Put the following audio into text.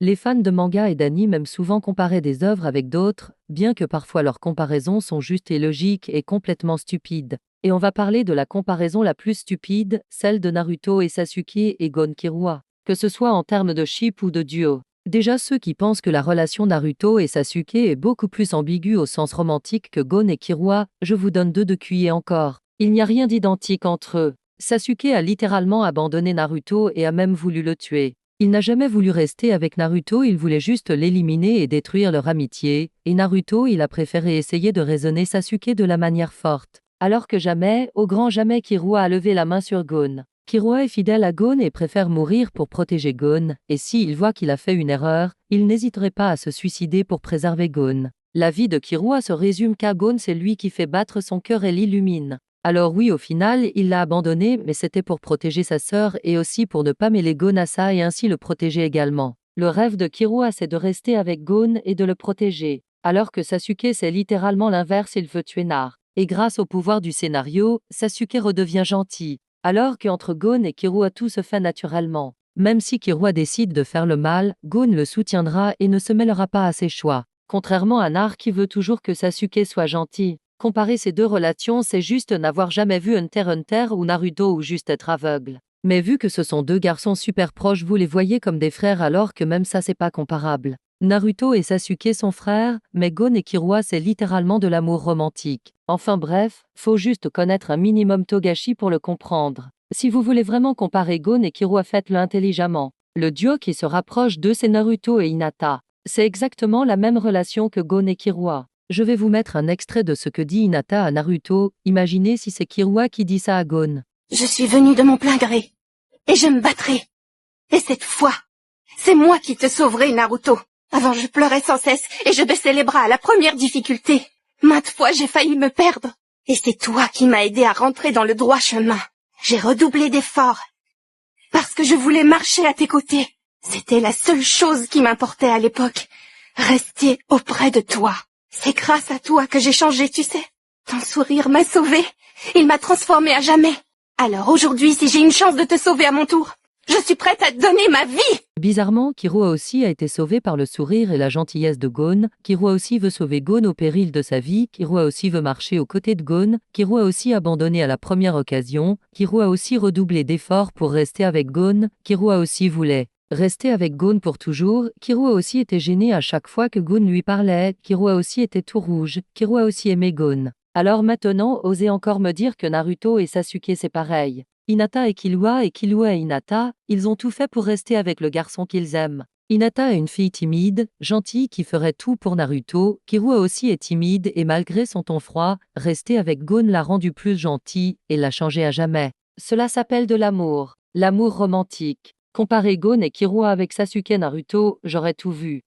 Les fans de manga et d'anime aiment souvent comparer des œuvres avec d'autres, bien que parfois leurs comparaisons sont justes et logiques et complètement stupides. Et on va parler de la comparaison la plus stupide, celle de Naruto et Sasuke et Gon Killua. Que ce soit en termes de ship ou de duo. Déjà ceux qui pensent que la relation Naruto et Sasuke est beaucoup plus ambiguë au sens romantique que Gon et Killua, je vous donne deux de QI encore. Il n'y a rien d'identique entre eux. Sasuke a littéralement abandonné Naruto et a même voulu le tuer. Il n'a jamais voulu rester avec Naruto, il voulait juste l'éliminer et détruire leur amitié, et Naruto il a préféré essayer de raisonner Sasuke de la manière forte. Alors que jamais, au grand jamais Killua a levé la main sur Gon. Killua est fidèle à Gon et préfère mourir pour protéger Gon, et s'il voit qu'il a fait une erreur, il n'hésiterait pas à se suicider pour préserver Gon. La vie de Killua se résume qu'à Gon c'est lui qui fait battre son cœur et l'illumine. Alors oui, au final, il l'a abandonné, mais c'était pour protéger sa sœur et aussi pour ne pas mêler Gon à ça et ainsi le protéger également. Le rêve de Killua c'est de rester avec Gon et de le protéger. Alors que Sasuke c'est littéralement l'inverse, il veut tuer Nar. Et grâce au pouvoir du scénario, Sasuke redevient gentil. Alors qu'entre Gon et Killua tout se fait naturellement. Même si Killua décide de faire le mal, Gon le soutiendra et ne se mêlera pas à ses choix. Contrairement à Nar qui veut toujours que Sasuke soit gentil. Comparer ces deux relations, c'est juste n'avoir jamais vu Hunter ou Naruto ou juste être aveugle. Mais vu que ce sont deux garçons super proches, vous les voyez comme des frères alors que même ça c'est pas comparable. Naruto et Sasuke sont frères, mais Gon et Killua c'est littéralement de l'amour romantique. Enfin bref, faut juste connaître un minimum Togashi pour le comprendre. Si vous voulez vraiment comparer Gon et Killua, faites-le intelligemment. Le duo qui se rapproche d'eux c'est Naruto et Hinata. C'est exactement la même relation que Gon et Killua. Je vais vous mettre un extrait de ce que dit Hinata à Naruto, imaginez si c'est Killua qui dit ça à Gon. Je suis venu de mon plein gré, et je me battrai. Et cette fois, c'est moi qui te sauverai, Naruto. Avant je pleurais sans cesse, et je baissais les bras à la première difficulté. Maintes fois j'ai failli me perdre, et c'est toi qui m'as aidé à rentrer dans le droit chemin. J'ai redoublé d'efforts, parce que je voulais marcher à tes côtés. C'était la seule chose qui m'importait à l'époque, rester auprès de toi. C'est grâce à toi que j'ai changé, tu sais. Ton sourire m'a sauvée. Il m'a transformée à jamais. Alors aujourd'hui, si j'ai une chance de te sauver à mon tour, je suis prête à te donner ma vie. Bizarrement, Killua aussi a été sauvé par le sourire et la gentillesse de Gon. Killua aussi veut sauver Gon au péril de sa vie. Killua aussi veut marcher aux côtés de Gon. Killua aussi abandonné à la première occasion. Killua aussi redoublé d'efforts pour rester avec Gon. Killua aussi voulait rester avec Gon pour toujours. Killua aussi était gêné à chaque fois que Gon lui parlait. Killua aussi était tout rouge. Killua aussi aimait Gon. Alors maintenant, osez encore me dire que Naruto et Sasuke c'est pareil. Hinata et Killua et Hinata, ils ont tout fait pour rester avec le garçon qu'ils aiment. Hinata est une fille timide, gentille qui ferait tout pour Naruto. Killua aussi est timide et malgré son ton froid, rester avec Gon l'a rendu plus gentil et l'a changé à jamais. Cela s'appelle de l'amour. L'amour romantique. Comparer Gon et Killua avec Sasuke Naruto, j'aurais tout vu.